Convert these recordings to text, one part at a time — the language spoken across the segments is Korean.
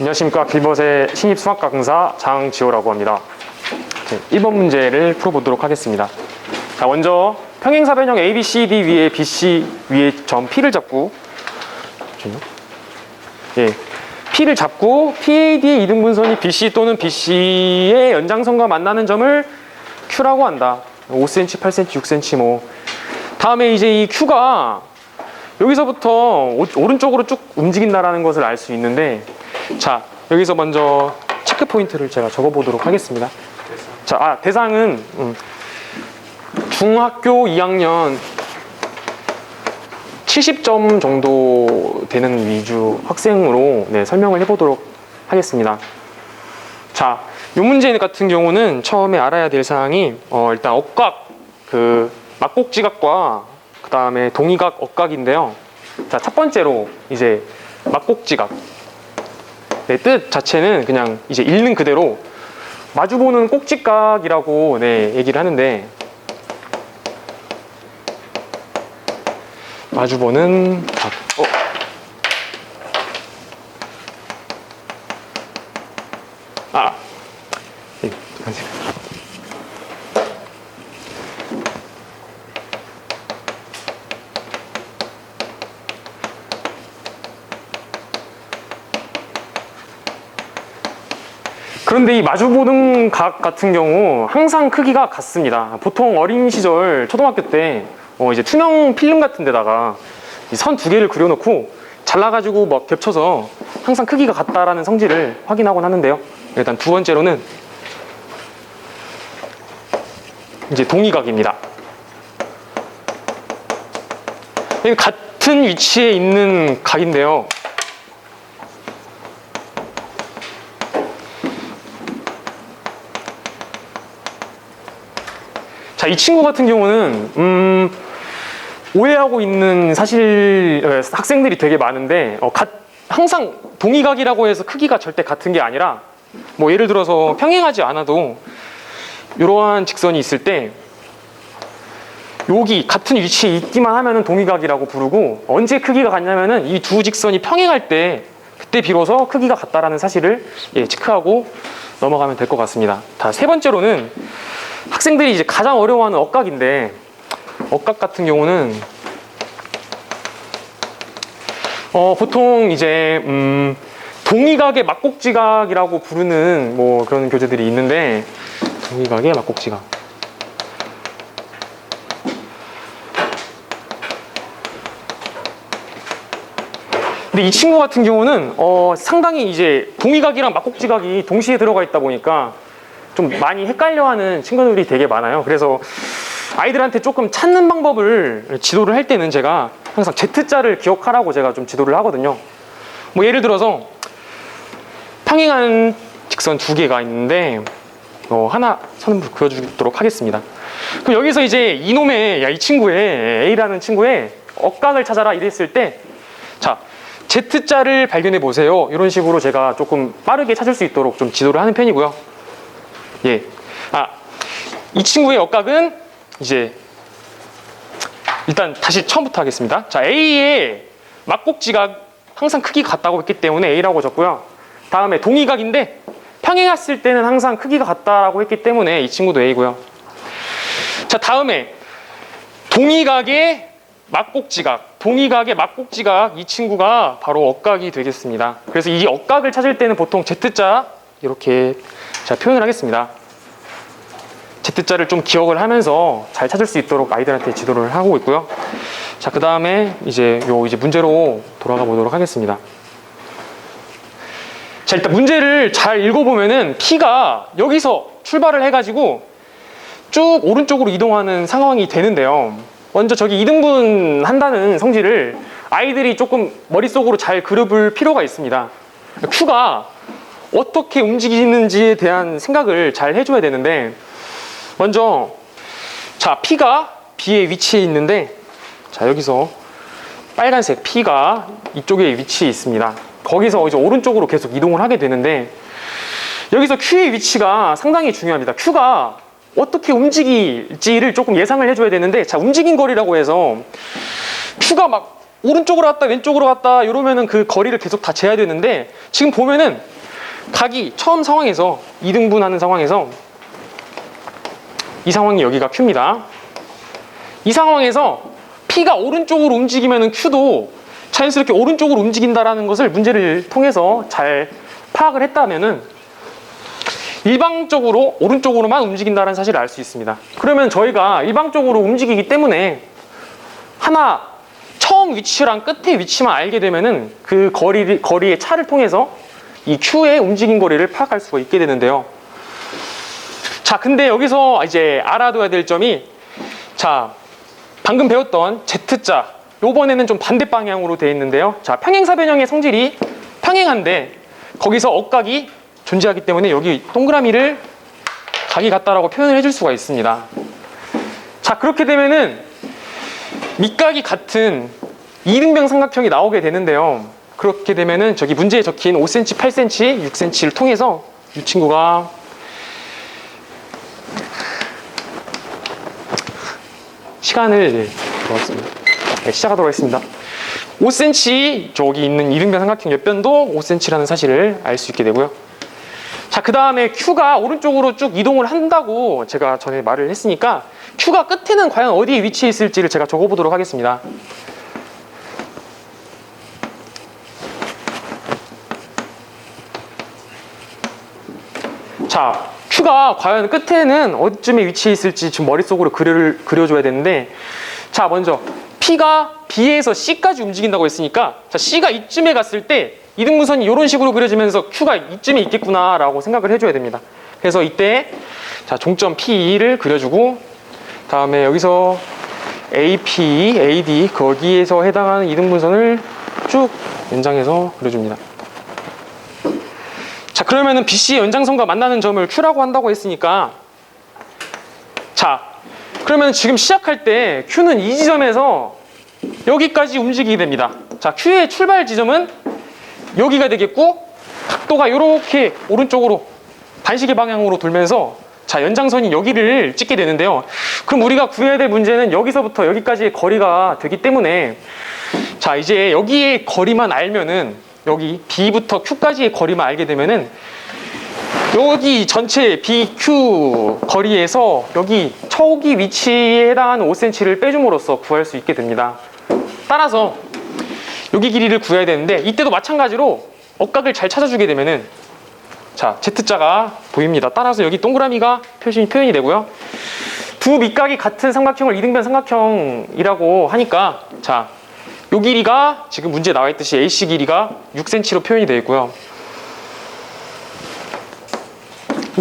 안녕하십니까. 길벗의 신입 수학과 강사 장지호라고 합니다. 1번 문제를 풀어보도록 하겠습니다. 자, 먼저 평행사변형 ABCD 위에 BC 위에 점 P를 잡고 P를 잡고 PAD의 이등분선이 BC 또는 BC의 연장선과 만나는 점을 Q라고 한다. 5cm, 8cm, 6cm 뭐. 다음에 이제 이 Q가 여기서부터 오른쪽으로 쭉 움직인다라는 것을 알 수 있는데, 자, 여기서 먼저 체크 포인트를 제가 적어보도록 하겠습니다. 자, 대상은 중학교 2학년 70점 정도 되는 위주 학생으로 설명을 해보도록 하겠습니다. 자, 이 문제 같은 경우는 처음에 알아야 될 사항이 일단 억각, 막곡지각과 그 다음에 동의각, 억각인데요. 자, 첫 번째로 이제 막곡지각. 뜻 자체는 그냥 이제 읽는 그대로 마주보는 꼭지각이라고 얘기를 하는데, 마주보는 각. 그런데 이 마주보는 각 같은 경우 항상 크기가 같습니다. 보통 어린 시절 초등학교 때 이제 투명 필름 같은 데다가 선 두 개를 그려놓고 잘라가지고 막 겹쳐서 항상 크기가 같다라는 성질을 확인하곤 하는데요. 일단 두 번째로는 이제 동의각입니다. 같은 위치에 있는 각인데요. 자, 이 친구 같은 경우는 오해하고 있는 학생들이 되게 많은데, 항상 동의각이라고 해서 크기가 절대 같은 게 아니라, 뭐 예를 들어서 평행하지 않아도 이러한 직선이 있을 때 여기 같은 위치에 있기만 하면은 동의각이라고 부르고, 언제 크기가 같냐면은 이 두 직선이 평행할 때 그때 비로소 크기가 같다라는 사실을 체크하고 넘어가면 될 것 같습니다. 세 번째로는 학생들이 이제 가장 어려워하는 억각인데, 억각 같은 경우는 보통 이제 동의각의 막곡지각이라고 부르는 뭐 그런 교재들이 있는데, 동의각의 막곡지각. 근데 이 친구 같은 경우는 상당히 이제 동의각이랑 막곡지각이 동시에 들어가 있다 보니까 좀 많이 헷갈려하는 친구들이 되게 많아요. 그래서 아이들한테 조금 찾는 방법을 지도를 할 때는 제가 항상 Z자를 기억하라고 제가 좀 지도를 하거든요. 뭐 예를 들어서 평행한 직선 두 개가 있는데 하나 선을 그려주도록 하겠습니다. 그럼 여기서 이제 이 친구의 A라는 친구의 억각을 찾아라 이랬을 때, 자, Z자를 발견해 보세요. 이런 식으로 제가 조금 빠르게 찾을 수 있도록 좀 지도를 하는 편이고요. 이 친구의 억각은 이제 일단 다시 처음부터 하겠습니다. 자, A의 막곡지각 항상 크기가 같다고 했기 때문에 A라고 적고요. 다음에 동의각인데 평행했을 때는 항상 크기가 같다라고 했기 때문에 이 친구도 A고요. 자, 다음에 동의각의 막곡지각, 이 친구가 바로 억각이 되겠습니다. 그래서 이 억각을 찾을 때는 보통 Z자 이렇게 제가 표현을 하겠습니다. Z자를 좀 기억을 하면서 잘 찾을 수 있도록 아이들한테 지도를 하고 있고요. 자, 그 다음에 이제 문제로 돌아가 보도록 하겠습니다. 자, 일단 문제를 잘 읽어보면은 P가 여기서 출발을 해가지고 쭉 오른쪽으로 이동하는 상황이 되는데요. 먼저 저기 이등분 한다는 성질을 아이들이 조금 머릿속으로 잘 그려볼 필요가 있습니다. Q가 어떻게 움직이는지에 대한 생각을 잘 해줘야 되는데, 먼저 자, P가 B의 위치에 있는데, 자, 여기서 빨간색 P가 이쪽에 위치에 있습니다. 거기서 이제 오른쪽으로 계속 이동을 하게 되는데, 여기서 Q의 위치가 상당히 중요합니다. Q가 어떻게 움직일지를 조금 예상을 해줘야 되는데, 자, 움직인 거리라고 해서 Q가 막 오른쪽으로 갔다 왼쪽으로 갔다 이러면은 그 거리를 계속 다 재야 되는데, 지금 보면은 각이 처음 상황에서 2등분 하는 상황에서 이 상황이 여기가 Q입니다. 이 상황에서 P가 오른쪽으로 움직이면은 Q도 자연스럽게 오른쪽으로 움직인다라는 것을 문제를 통해서 잘 파악을 했다면은 일방적으로 오른쪽으로만 움직인다는 사실을 알 수 있습니다. 그러면 저희가 일방적으로 움직이기 때문에 하나 처음 위치랑 끝의 위치만 알게 되면은 그 거리의 차를 통해서 이 Q의 움직임 거리를 파악할 수가 있게 되는데요. 자, 근데 여기서 이제 알아둬야 될 점이, 자, 방금 배웠던 Z자, 요번에는 좀 반대 방향으로 되어 있는데요. 자, 평행사변형의 성질이 평행한데 거기서 억각이 존재하기 때문에 여기 동그라미를 각이 같다라고 표현을 해줄 수가 있습니다. 자, 그렇게 되면은 밑각이 같은 이등변 삼각형이 나오게 되는데요. 그렇게 되면은 저기 문제에 적힌 5cm, 8cm, 6cm를 통해서 이 친구가 시간을 돌아왔습니다. 네, 시작하도록 하겠습니다. 5cm 저기 있는 이등변 삼각형 옆변도 5cm라는 사실을 알 수 있게 되고요. 자, 그 다음에 Q가 오른쪽으로 쭉 이동을 한다고 제가 전에 말을 했으니까 Q가 끝에는 과연 어디에 위치해 있을지를 제가 적어보도록 하겠습니다. 자, Q가 과연 끝에는 어디쯤에 위치해 있을지 지금 머릿속으로 그려줘야 되는데, 자, 먼저 P가 B에서 C까지 움직인다고 했으니까, 자, C가 이쯤에 갔을 때 이등분선이 이런 식으로 그려지면서 Q가 이쯤에 있겠구나라고 생각을 해줘야 됩니다. 그래서 이때 자, 종점 P를 그려주고, 다음에 여기서 AP, AD 거기에서 해당하는 이등분선을 쭉 연장해서 그려줍니다. 자, 그러면은 BC의 연장선과 만나는 점을 Q라고 한다고 했으니까, 자, 그러면 지금 시작할 때 Q는 이 지점에서 여기까지 움직이게 됩니다. 자, Q의 출발 지점은 여기가 되겠고, 각도가 이렇게 오른쪽으로 반시계 방향으로 돌면서 자, 연장선이 여기를 찍게 되는데요. 그럼 우리가 구해야 될 문제는 여기서부터 여기까지의 거리가 되기 때문에, 자, 이제 여기의 거리만 알면은, 여기 B부터 Q까지의 거리만 알게 되면은 여기 전체 BQ 거리에서 여기 초기 위치에 해당하는 5cm를 빼줌으로써 구할 수 있게 됩니다. 따라서 여기 길이를 구해야 되는데, 이때도 마찬가지로 억각을 잘 찾아주게 되면은, 자, Z자가 보입니다. 따라서 여기 동그라미가 표현이 되고요. 두 밑각이 같은 삼각형을 이등변 삼각형이라고 하니까, 자, 요 길이가 지금 문제에 나와 있듯이 AC 길이가 6cm로 표현이 되어 있고요.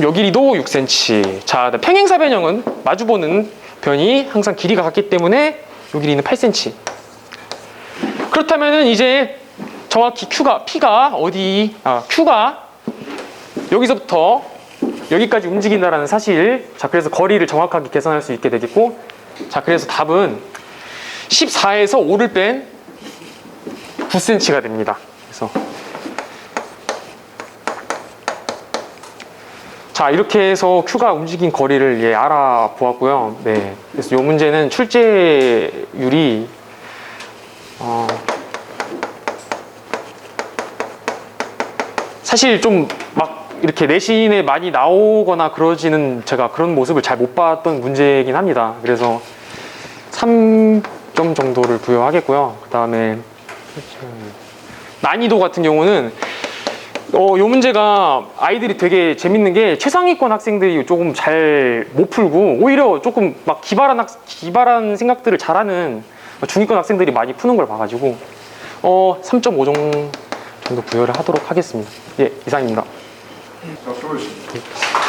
요 길이도 6cm. 자, 평행사변형은 마주보는 변이 항상 길이가 같기 때문에 요 길이는 8cm. 그렇다면은 이제 정확히 Q가 여기서부터 여기까지 움직인다라는 사실, 자, 그래서 거리를 정확하게 계산할 수 있게 되겠고, 자, 그래서 답은 14에서 5를 뺀 9cm가 됩니다. 그래서 자, 이렇게 해서 Q가 움직인 거리를 알아보았고요. 네, 그래서 이 문제는 출제율이 사실 좀 막 이렇게 내신에 많이 나오거나 그러지는, 제가 그런 모습을 잘 못 봤던 문제이긴 합니다. 그래서 3점 정도를 부여하겠고요. 그 다음에 난이도 같은 경우는 요 문제가 아이들이 되게 재밌는 게, 최상위권 학생들이 조금 잘 못 풀고 오히려 조금 막 기발한 생각들을 잘하는 중위권 학생들이 많이 푸는 걸 봐가지고 3.5 정도 부여를 하도록 하겠습니다. 예, 이상입니다. 자, 수고하셨습니다.